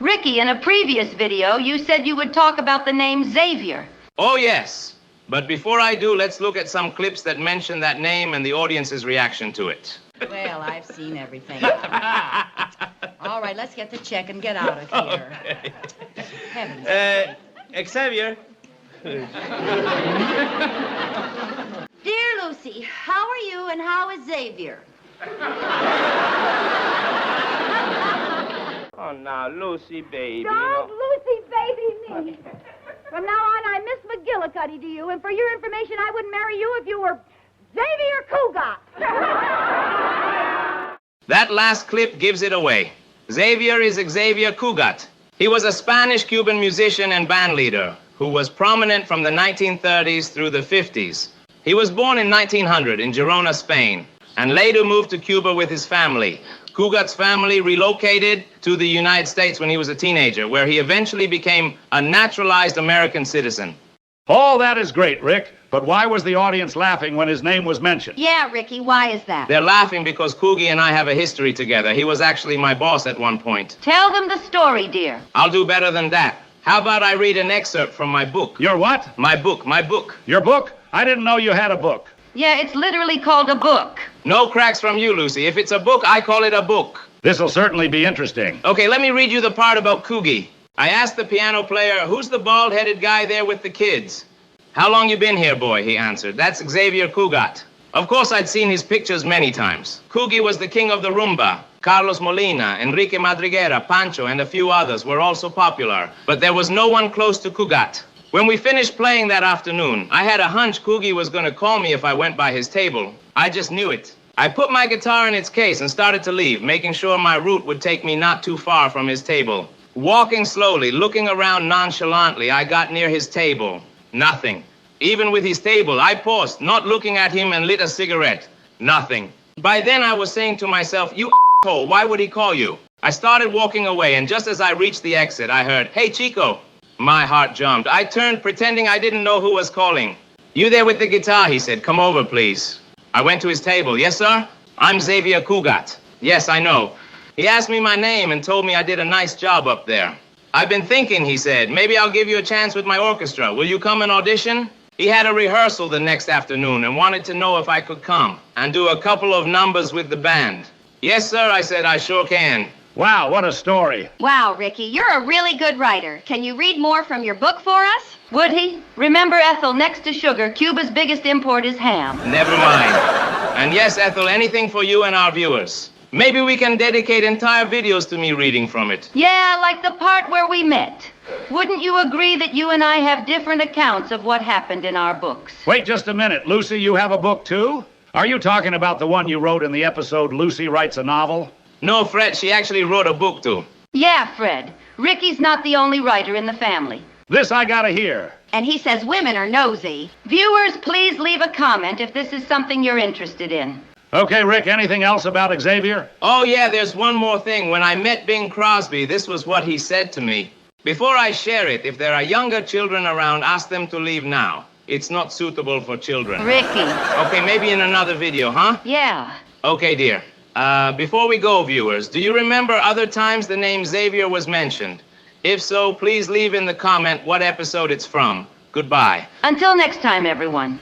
Ricky, in a previous video, you said you would talk about the name Xavier. Oh, yes. But before I do, let's look at some clips that mention that name and the audience's reaction to it. Well, I've seen everything. All right, let's get the check and get out of here. Okay. Heavens. Xavier. Dear Lucy, how are you and how is Xavier? Oh, now, Lucy, baby. Don't Lucy baby me. From now on, I'm Miss McGillicuddy to you, and for your information, I wouldn't marry you if you were Xavier Cougat. That last clip gives it away. Xavier is Xavier Cougat. He was a Spanish-Cuban musician and band leader who was prominent from the 1930s through the 50s. He was born in 1900 in Girona, Spain, and later moved to Cuba with his family. Cougat's family relocated to the United States when he was a teenager, where he eventually became a naturalized American citizen. All that is great, Rick, but why was the audience laughing when his name was mentioned? Yeah, Ricky, why is that? They're laughing because Coogie and I have a history together. He was actually my boss at one point. Tell them the story, dear. I'll do better than that. How about I read an excerpt from my book? Your what? My book. Your book? I didn't know you had a book. Yeah, it's literally called a book. No cracks from you, Lucy. If it's a book, I call it a book. This'll certainly be interesting. Okay, let me read you the part about Coogie. I asked the piano player, who's the bald-headed guy there with the kids? How long you been here, boy? He answered. That's Xavier Cougat. Of course, I'd seen his pictures many times. Coogie was the king of the rumba. Carlos Molina, Enrique Madriguera, Pancho, and a few others were also popular. But there was no one close to Cougat. When we finished playing that afternoon, I had a hunch Coogie was going to call me if I went by his table. I just knew it. I put my guitar in its case and started to leave, making sure my route would take me not too far from his table. Walking slowly, looking around nonchalantly, I got near his table. Nothing. Even with his table, I paused, not looking at him, and lit a cigarette. Nothing. By then, I was saying to myself, you asshole, why would he call you? I started walking away, and just as I reached the exit, I heard, hey, Chico. My heart jumped. I turned, pretending I didn't know who was calling. You there with the guitar, he said. Come over, please. I went to his table. Yes, sir? I'm Xavier Cougat. Yes, I know. He asked me my name and told me I did a nice job up there. I've been thinking, he said, maybe I'll give you a chance with my orchestra. Will you come and audition? He had a rehearsal the next afternoon and wanted to know if I could come and do a couple of numbers with the band. Yes, sir, I said, I sure can. Wow, what a story. Wow, Ricky, you're a really good writer. Can you read more from your book for us? Would he? Remember, Ethel, next to sugar, Cuba's biggest import is ham. Never mind. And yes, Ethel, anything for you and our viewers. Maybe we can dedicate entire videos to me reading from it. Yeah, like the part where we met. Wouldn't you agree that you and I have different accounts of what happened in our books? Wait just a minute. Lucy, you have a book too? Are you talking about the one you wrote in the episode Lucy Writes a Novel? No, Fred, she actually wrote a book too. Yeah, Fred. Ricky's not the only writer in the family. This I gotta hear. And he says women are nosy. Viewers, please leave a comment if this is something you're interested in. Okay, Rick, anything else about Xavier? Oh, yeah, there's one more thing. When I met Bing Crosby, this was what he said to me. Before I share it, if there are younger children around, ask them to leave now. It's not suitable for children. Ricky. Okay, maybe in another video, huh? Yeah. Okay, dear. Before we go, viewers, do you remember other times the name Xavier was mentioned? If so, please leave in the comment what episode it's from. Goodbye. Until next time, everyone.